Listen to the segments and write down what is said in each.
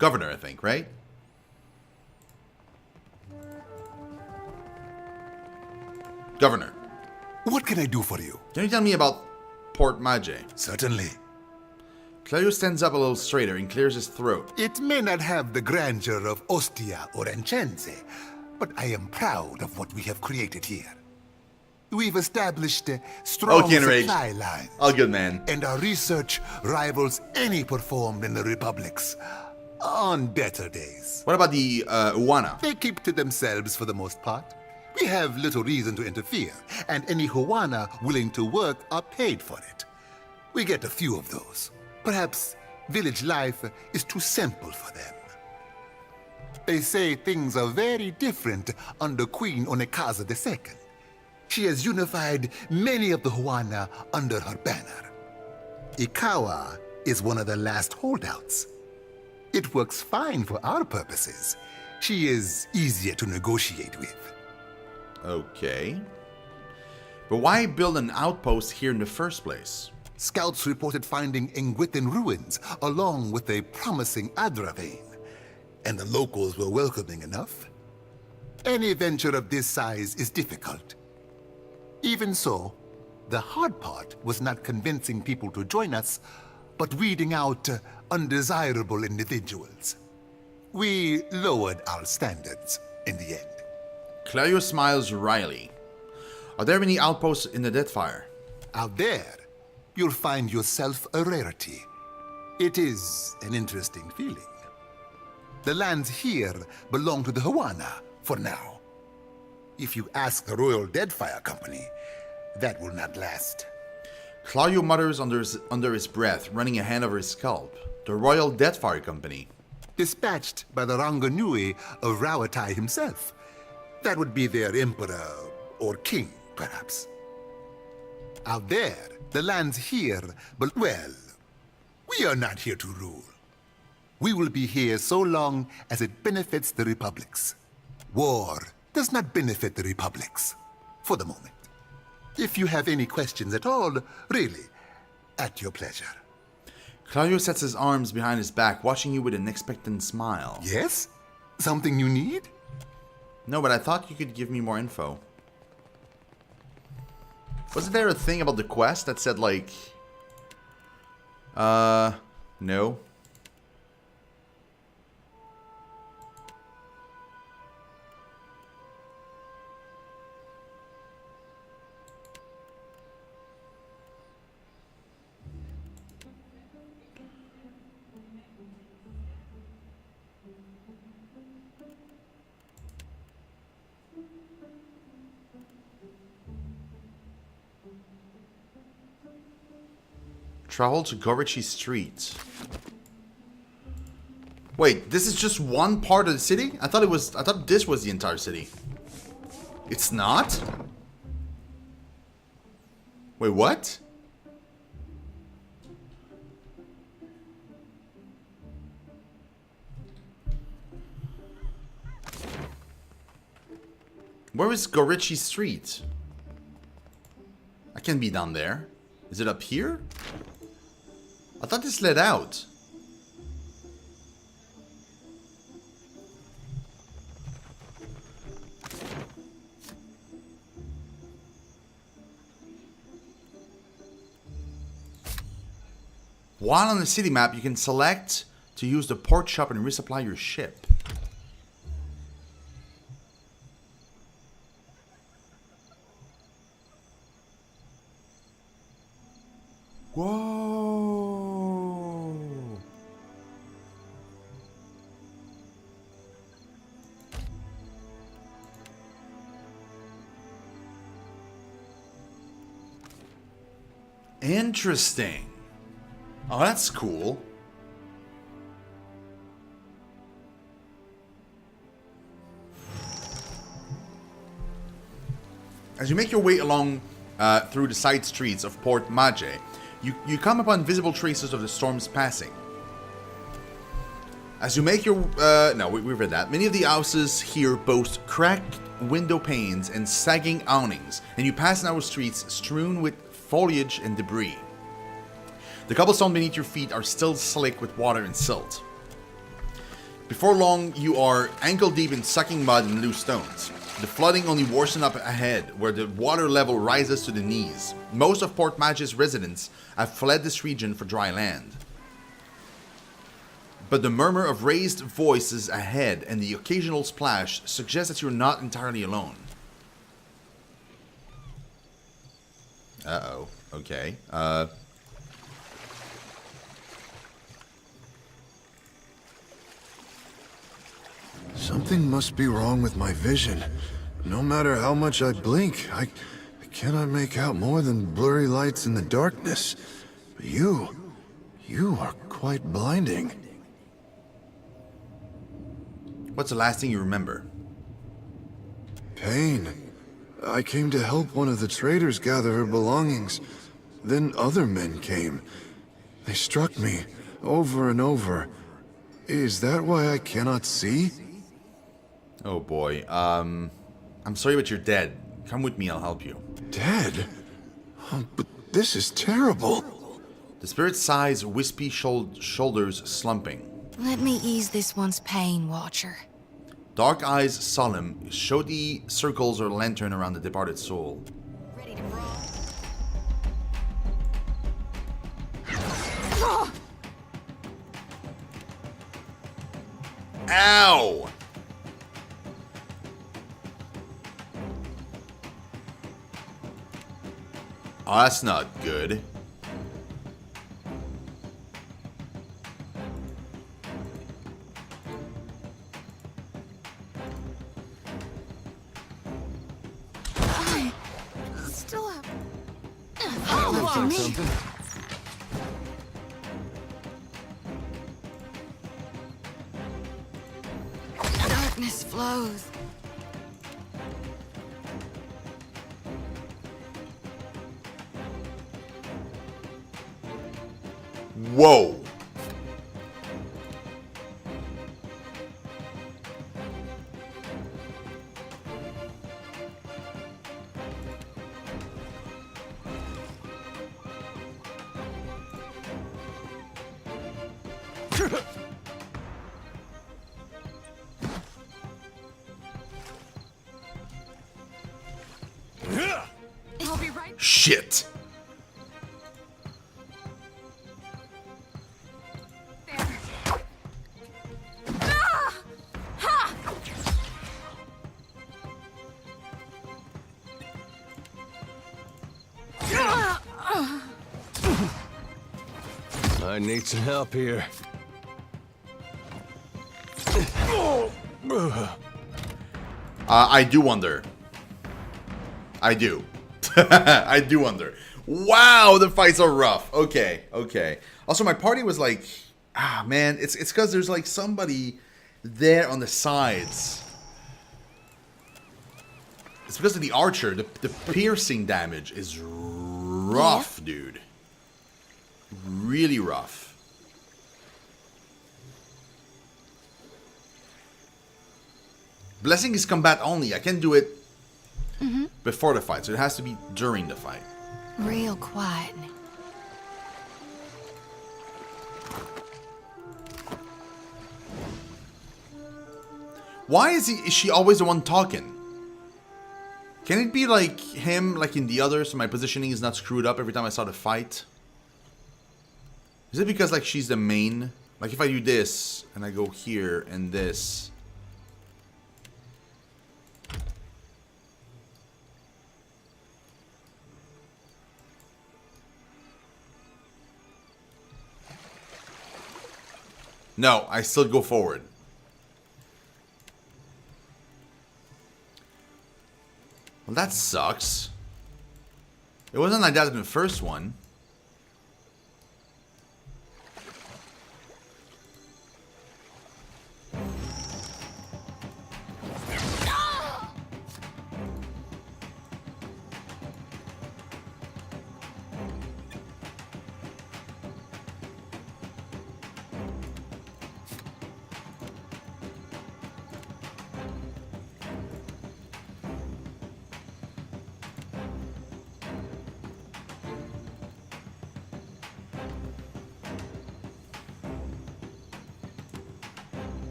Governor, I think, right? Governor. What can I do for you? Can you tell me about Port Mage? Certainly. Claudio stands up a little straighter and clears his throat. It may not have the grandeur of Ostia or Enchense, but I am proud of what we have created here. We've established strong supply lines. All good, man. And our research rivals any performed in the Republics. On better days. What about the Uwana? They keep to themselves for the most part. We have little reason to interfere, and any Huana willing to work are paid for it. We get a few of those. Perhaps village life is too simple for them. They say things are very different under Queen Onekaza II. She has unified many of the Huana under her banner. Ikawa is one of the last holdouts. It works fine for our purposes. She is easier to negotiate with. Okay. But why build an outpost here in the first place? Scouts reported finding Engwithan ruins along with a promising Adra vein, and the locals were welcoming enough. Any venture of this size is difficult. Even so, the hard part was not convincing people to join us, but weeding out undesirable individuals. We lowered our standards in the end. Claudio smiles wryly. Are there many outposts in the Deadfire? Out there, you'll find yourself a rarity. It is an interesting feeling. The lands here belong to the Huana for now. If you ask the Royal Deadfire Company, that will not last. Claudio mutters under his breath, running a hand over his scalp. The Royal Deadfire Company. Dispatched by the Ranganui of Rawatai himself. That would be their emperor or king, perhaps. Out there, the lands here, but well, we are not here to rule. We will be here so long as it benefits the republics. War does not benefit the republics, for the moment. If you have any questions at all, really, at your pleasure. Claudio sets his arms behind his back, watching you with an expectant smile. Yes? Something you need? No, but I thought you could give me more info. Wasn't there a thing about the quest that said, like... no. Travel to Gorichi Street. Wait, this is just one part of the city? I thought this was the entire city. It's not? Wait, what? Where is Gorichi Street? I can't be down there. Is it up here? I thought this led out. While on the city map, you can select to use the port shop and resupply your ship. Whoa. Interesting. Oh, that's cool. As you make your way along through the side streets of Port Mage, you come upon visible traces of the storm's passing. As you make your... no, we read that. Many of the houses here boast cracked window panes and sagging awnings, and you pass narrow streets strewn with foliage and debris. The cobblestone beneath your feet are still slick with water and silt. Before long, you are ankle deep in sucking mud and loose stones. The flooding only worsened up ahead, where the water level rises to the knees. Most of Port Magis residents have fled this region for dry land. But the murmur of raised voices ahead and the occasional splash suggest that you're not entirely alone. Uh-oh. Okay. Something must be wrong with my vision. No matter how much I blink, I cannot make out more than blurry lights in the darkness. But you are quite blinding. What's the last thing you remember? Pain. I came to help one of the traders gather her belongings. Then other men came. They struck me over and over. Is that why I cannot see? Oh boy. I'm sorry, but you're dead. Come with me, I'll help you. Dead? Oh, but this is terrible. The spirit sighs, wispy shoulders slumping. Let me ease this one's pain, Watcher. Dark eyes solemn, shoddy circles or lantern around the departed soul. Ready to brawl? Ow! Oh, that's not good. Still up. Looks like something. Darkness flows. Whoa! I'll be right. Shit! I need some help here. I do wonder. I do. I do wonder. Wow, the fights are rough. Okay, okay. Also, my party was like, man, it's because there's like somebody there on the sides. It's because of the archer. The piercing damage is rough, dude. Really rough. Blessing is combat only. I can do it before the fight, so it has to be during the fight. Real quiet. Why is she always the one talking? Can it be like him, like in the other, so my positioning is not screwed up every time I start a fight? Is it because like she's the main? Like if I do this and I go here and this. No, I still go forward. Well, that sucks. It wasn't like that in the first one.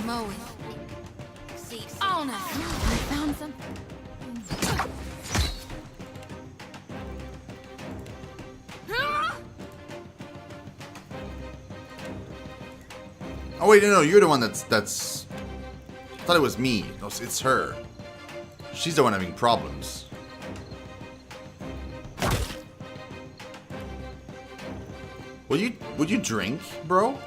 Mow it. See, oh no! I found something. Oh wait, no, you're the one that's. I thought it was me. No, it's her. She's the one having problems. Would you drink, bro?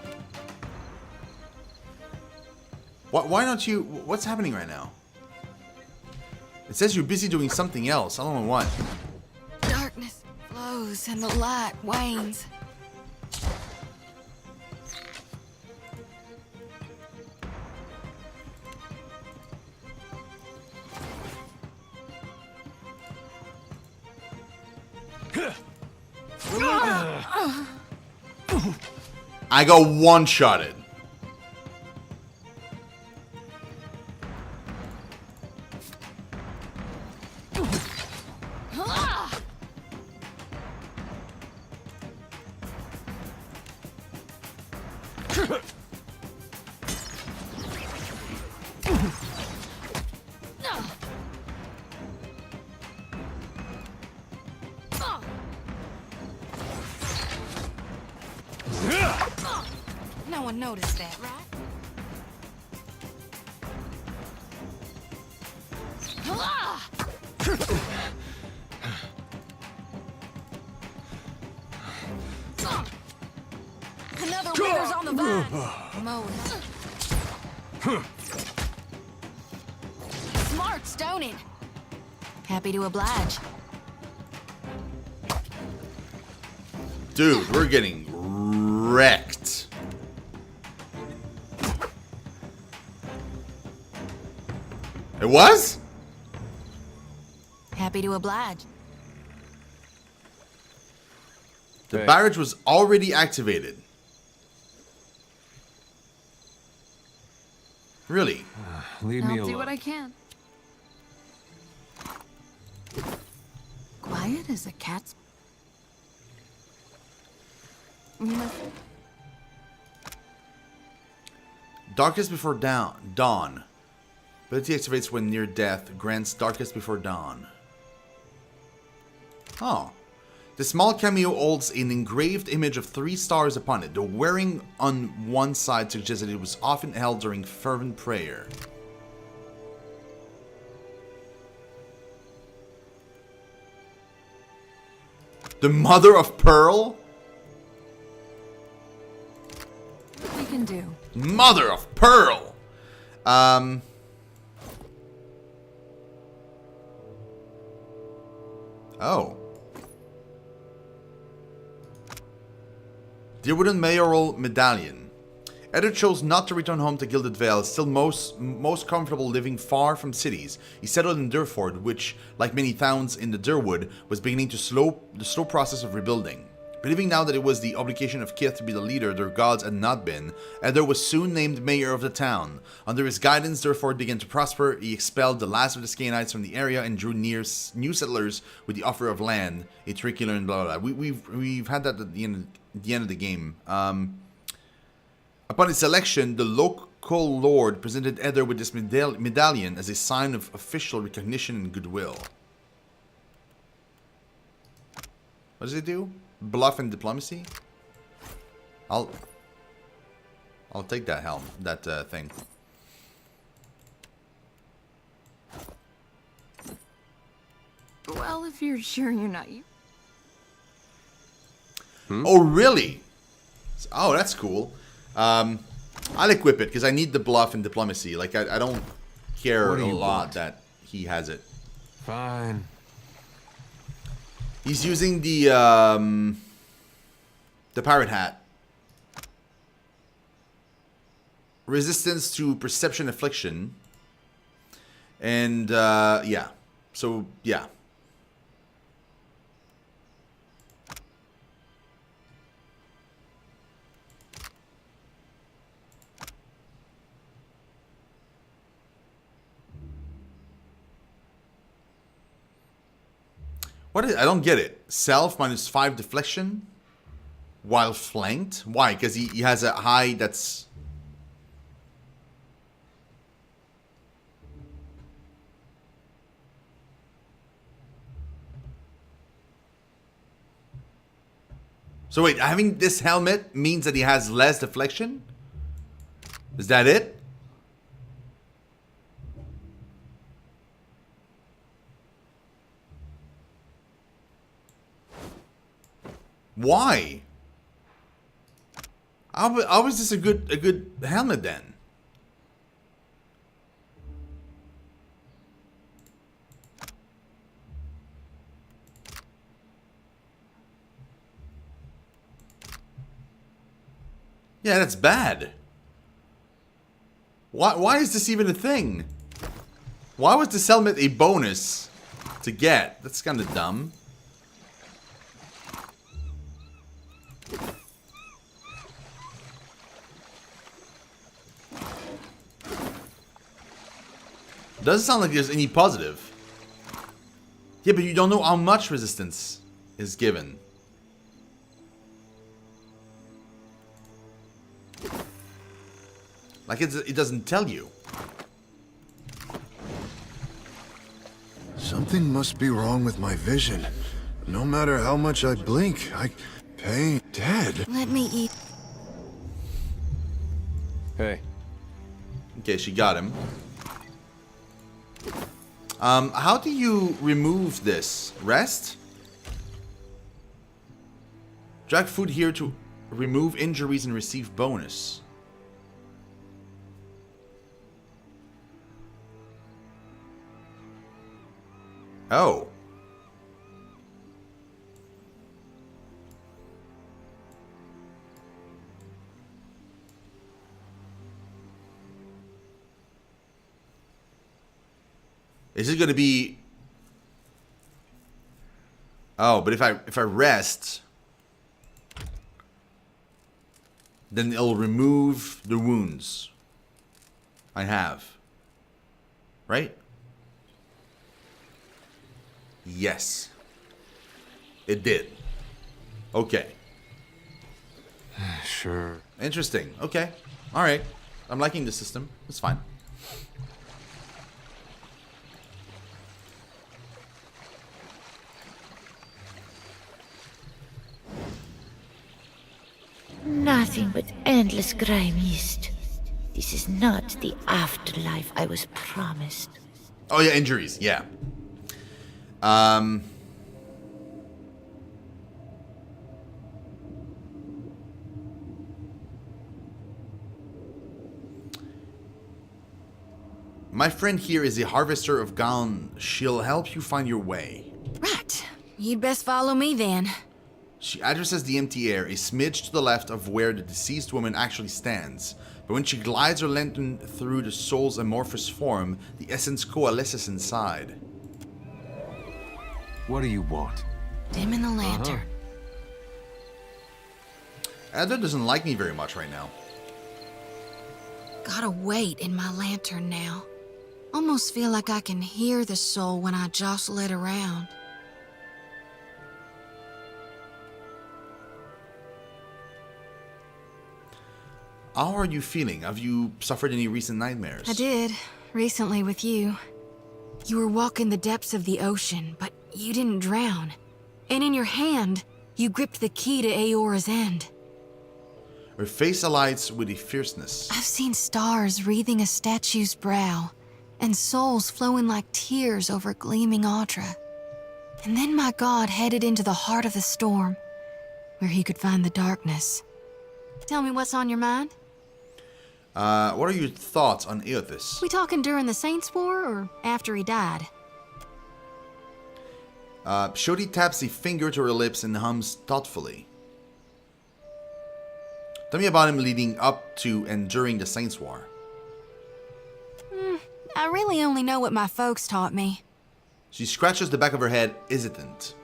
Why don't you? What's happening right now? It says you're busy doing something else. I don't know what. Darkness flows and the light wanes. I got one-shotted. No one noticed that, right? Another wither's on the vine. Mow it. Smart stoning. Happy to oblige. Dude, we're getting wrecked. It was? Happy to oblige. The Hey. barrage was already activated. Really? Leave me I'll do alone. what I can. Quiet as a cat's. Darkest before dawn. Ability activates when near death. Grants darkest before dawn. Oh. The small cameo holds an engraved image of 3 stars upon it. The wearing on one side suggests that it was often held during fervent prayer. The mother of pearl? We can do. Mother of pearl! Oh. The wooden mayoral medallion. Edward chose not to return home to Gilded Vale, still most comfortable living far from cities. He settled in Durford, which, like many towns in the Durwood, was beginning the slow process of rebuilding. Believing now that it was the obligation of Kith to be the leader their gods had not been, Edward was soon named mayor of the town. Under his guidance, Durford began to prosper. He expelled the last of the Scainites from the area and drew near new settlers with the offer of land, a trick he learned, blah blah blah. We've had that at the end of the game. Upon its election, the local lord presented Edward with this medallion as a sign of official recognition and goodwill. What does it do? Bluff and diplomacy? I'll take that helm, that thing. Well, if you're sure you're not you. Oh, really? Oh, that's cool. I'll equip it because I need the bluff and diplomacy. Like, I don't care What do a you lot want? that he has it. Fine. He's using the pirate hat. Resistance to perception affliction. And, yeah. So, yeah. What is, I don't get it. Self -5 deflection while flanked? Why? Because he has a high that's... So wait, having this helmet means that he has less deflection? Is that it? Why? How is this a good helmet then? Yeah, that's bad. Why is this even a thing? Why was this helmet a bonus to get? That's kind of dumb. Doesn't sound like there's any positive. Yeah, but you don't know how much resistance is given. Like it doesn't tell you. Something must be wrong with my vision. No matter how much I blink, I... Pain... Dead. Let me eat. Hey. Okay, she got him. How do you remove this? Rest? Drag food here to remove injuries and receive bonus. Oh. Is it gonna be... Oh, but if I rest, then it'll remove the wounds I have. Right? Yes. It did. Okay. Sure. Interesting. Okay. Alright. I'm liking the system. It's fine. Nothing but endless grey mist. This is not the afterlife I was promised. Oh yeah, injuries. Yeah. My friend here is a harvester of Gaun. She'll help you find your way. Right. You'd best follow me then. She addresses the empty air, a smidge to the left of where the deceased woman actually stands. But when she glides her lantern through the soul's amorphous form, the essence coalesces inside. What do you want? Dim in the lantern. Adler doesn't like me very much right now. Got a weight in my lantern now. Almost feel like I can hear the soul when I jostle it around. How are you feeling? Have you suffered any recent nightmares? I did, recently with you. You were walking the depths of the ocean, but you didn't drown. And in your hand, you gripped the key to Aora's end. Her face alights with a fierceness. I've seen stars wreathing a statue's brow, and souls flowing like tears over gleaming Audra. And then my god headed into the heart of the storm, where he could find the darkness. Tell me what's on your mind? What are your thoughts on Eothas? We talking during the Saints' War or after he died? Shodi taps a finger to her lips and hums thoughtfully. Tell me about him leading up to and during the Saints' War. I really only know what my folks taught me. She scratches the back of her head, hesitant.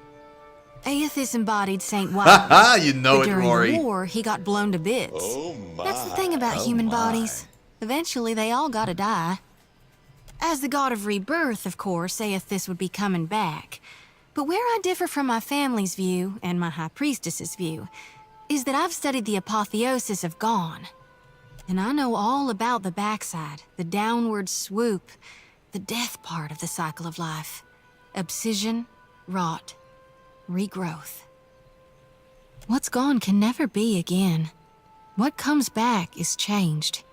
Aethys embodied Saint Haha, Wildman. you know But it, during Rory. the war, he got blown to bits. Oh my. That's the thing about human bodies. Eventually, they all gotta die. As the god of rebirth, of course, Aethys would be coming back. But where I differ from my family's view, and my high priestess's view, is that I've studied the apotheosis of Gaun. And I know all about the backside, the downward swoop, the death part of the cycle of life. Abscission, rot, regrowth. What's gone can never be again. What comes back is changed.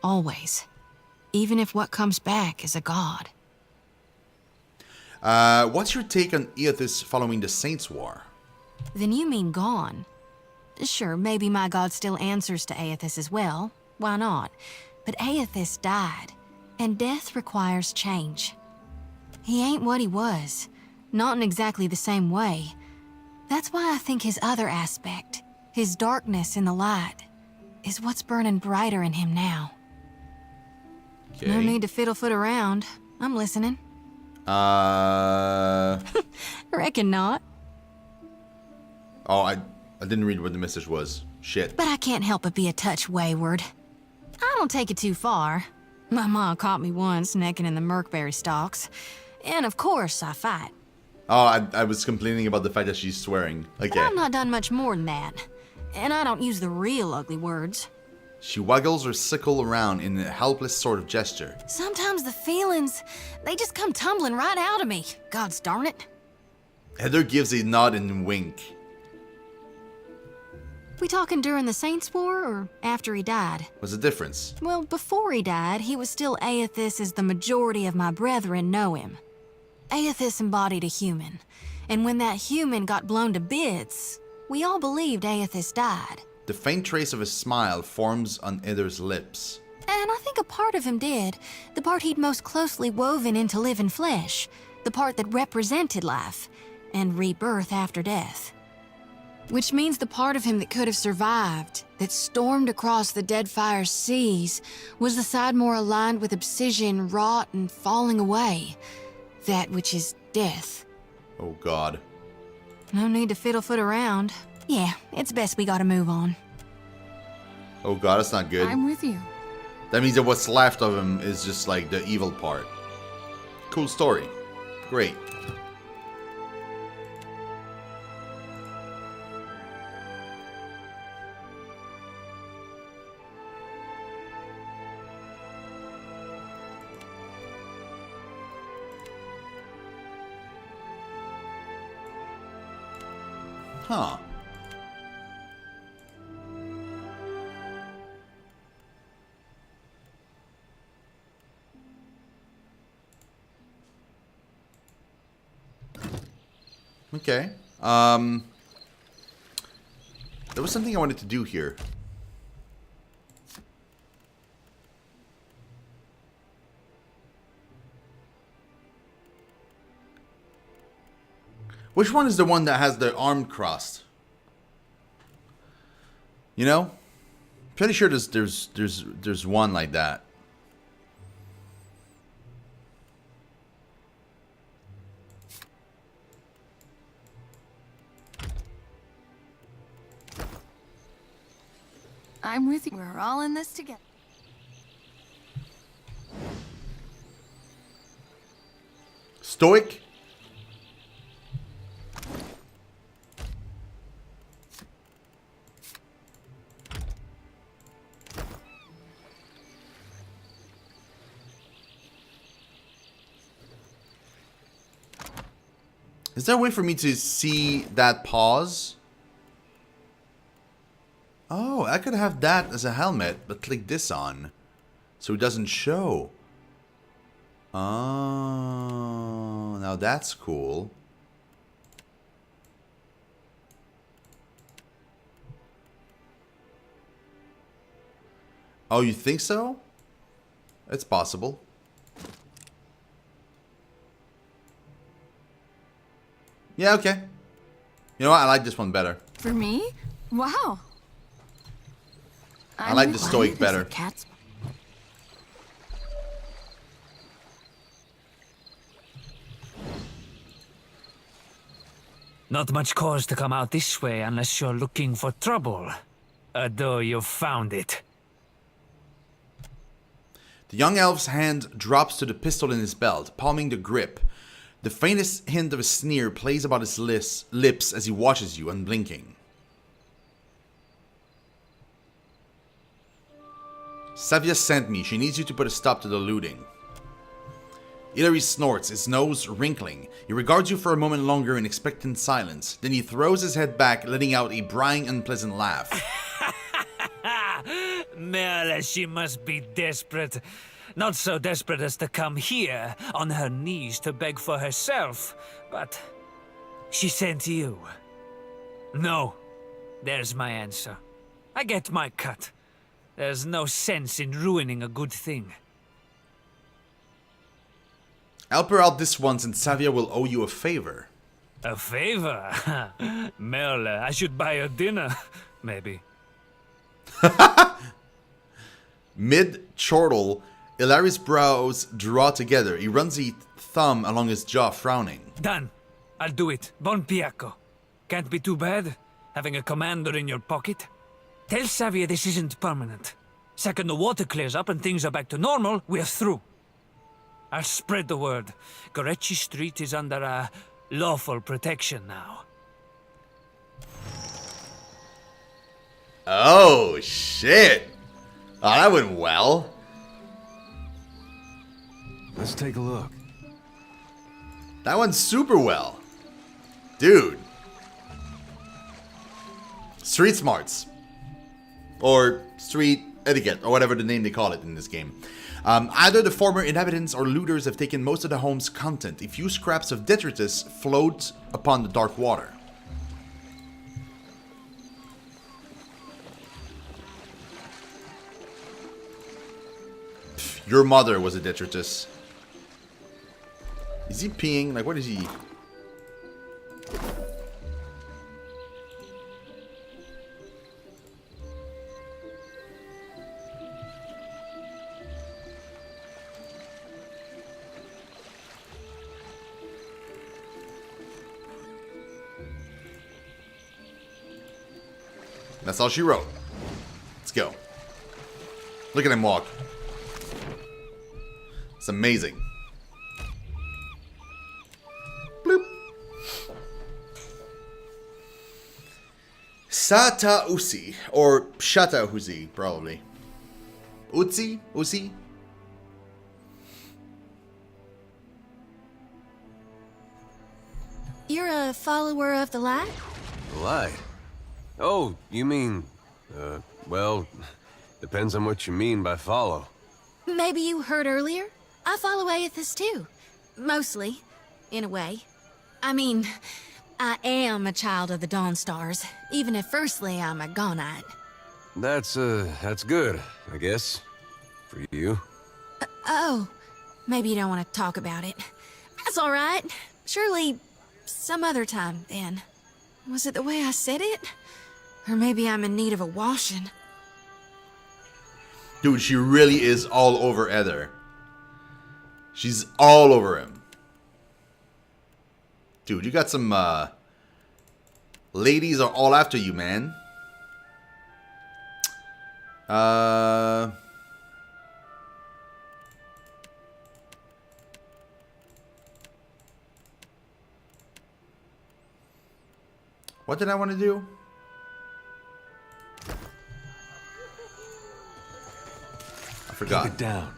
Always. Even if what comes back is a god. What's your take on Aethys following the Saints' War? Then you mean gone. Sure, maybe my god still answers to Aethys as well. Why not? But Aethys died, and death requires change. He ain't what he was. Not in exactly the same way. That's why I think his other aspect, his darkness in the light, is what's burning brighter in him now. Okay. No need to fiddle-foot around. I'm listening. Reckon not. Oh, I didn't read what the message was. Shit. But I can't help but be a touch wayward. I don't take it too far. My mom caught me once necking in the Merkberry stalks. And of course, I fight. Oh, I was complaining about the fact that she's swearing. Okay. But I've not done much more than that. And I don't use the real ugly words. She waggles her sickle around in a helpless sort of gesture. Sometimes the feelings, they just come tumbling right out of me. Gods darn it. Heather gives a nod and wink. We talking during the Saints' War or after he died? What's the difference? Well, before he died, he was still Aethys as the majority of my brethren know him. Aethys embodied a human, and when that human got blown to bits, we all believed Aethys died. The faint trace of a smile forms on Heather's lips. And I think a part of him did, the part he'd most closely woven into living flesh, the part that represented life, and rebirth after death. Which means the part of him that could have survived, that stormed across the Deadfire seas, was the side more aligned with obsidian, rot, and falling away. That which is death. Oh god. No need to fiddle-foot around. Yeah, it's best we gotta move on. Oh god, that's not good. I'm with you. That means that what's left of him is just like the evil part. Cool story. Great. Huh. Okay. There was something I wanted to do here. Which one is the one that has the arm crossed? You know? Pretty sure there's one like that. I'm with you. We're all in this together. Stoic? Is there a way for me to see that pause? Oh, I could have that as a helmet, but click this on. So it doesn't show. Oh, now that's cool. Oh, you think so? It's possible. Yeah, okay. You know what? I like this one better. For me? Wow. I like the stoic better. Cat's... Not much cause to come out this way unless you're looking for trouble. Though you've found it. The young elf's hand drops to the pistol in his belt, palming the grip. The faintest hint of a sneer plays about his lips as he watches you, unblinking. Savia sent me. She needs you to put a stop to the looting. Ilari snorts, his nose wrinkling. He regards you for a moment longer in expectant silence. Then he throws his head back, letting out a braying, unpleasant laugh. Merle, she must be desperate. Not so desperate as to come here on her knees to beg for herself, but she sent you. No, there's my answer. I get my cut. There's no sense in ruining a good thing. Help her out this once and Savia will owe you a favor. A favor? Merle, I should buy her dinner, maybe. Mid-chortle, Ilari's brows draw together. He runs a thumb along his jaw, frowning. Done. I'll do it. Bon Piaco. Can't be too bad, having a commander in your pocket. Tell Savia this isn't permanent. Second the water clears up and things are back to normal, we're through. I'll spread the word. Gorechi Street is under lawful protection now. Oh, shit. Oh, that went well. Let's take a look. That went super well. Dude. Street smarts. Or street etiquette, or whatever the name they call it in this game. Either the former inhabitants or looters have taken most of the home's content. A few scraps of detritus float upon the dark water. Pff, your mother was a detritus. Is he peeing? Like, what is he? That's all she wrote. Let's go. Look at him walk. It's amazing. Bloop. Sata Usi. Or Shata Uzi, probably. Utsi? Usi? You're a follower of the light? Light? Oh, you mean... well, depends on what you mean by follow. Maybe you heard earlier? I follow Aethys too. Mostly, in a way. I mean, I am a child of the Dawn Stars, even if firstly I'm a Gaunite. That's good, I guess. For you. Oh, maybe you don't want to talk about it. That's all right. Surely, some other time, then. Was it the way I said it? Or maybe I'm in need of a washing. Dude, she really is all over Ether. She's all over him. Dude, you got some, ladies are all after you, man. What did I want to do? I forgot. Keep it down.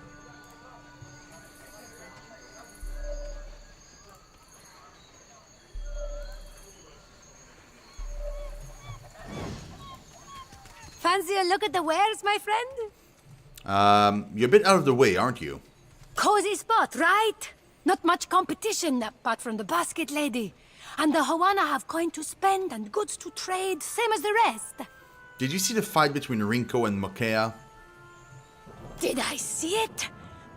Fancy a look at the wares, my friend? You're a bit out of the way, aren't you? Cozy spot, right? Not much competition apart from the basket lady. And the Hawana have coin to spend and goods to trade, same as the rest. Did you see the fight between Rinko and Mokea? Did I see it?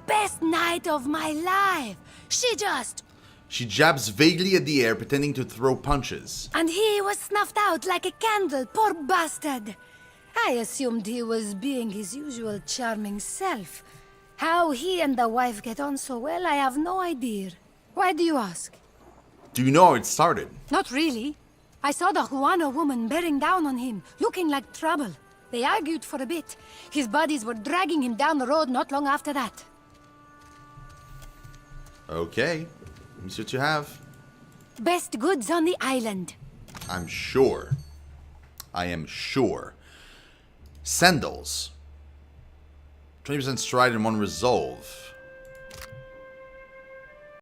Best night of my life. She jabs vaguely at the air, pretending to throw punches. And he was snuffed out like a candle, poor bastard. I assumed he was being his usual charming self. How he and the wife get on so well, I have no idea. Why do you ask? Do you know how it started? Not really. I saw the Huano woman bearing down on him, looking like trouble. They argued for a bit. His buddies were dragging him down the road not long after that. Okay. Let me see what you have. Best goods on the island. I'm sure. I am sure. Sandals. 20% stride and 1 resolve.